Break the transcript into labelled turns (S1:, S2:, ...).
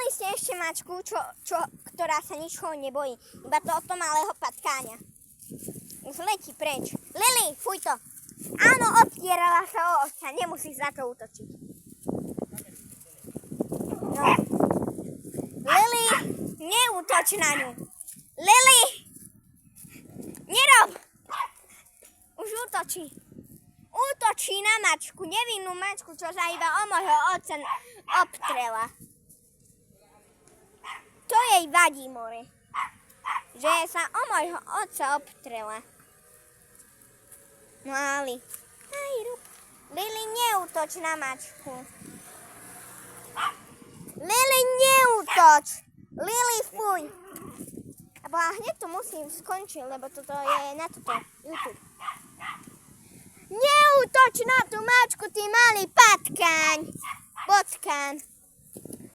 S1: Videli ste ešte mačku, ktorá sa ničoho nebojí, iba tohto malého patkáňa. Už letí preč. Lily, fuj to. Áno, odtierala sa o otca, nemusíš za to útočiť. No. Lily, neútoč na ňu. Lily, nerob. Už útočí. Útočí na mačku, nevinnú mačku, čo sa iba o môjho otca obtrela. To jej vadí, more. Že sa o môjho otca obtrela. No ale... Lily, neútoč na mačku. Lily, neútoč. Lily, fuj. A hneď to musím skončiť, lebo toto je na toto YouTube. Neútoč na tú mačku, ty malý patkáň. Bockan.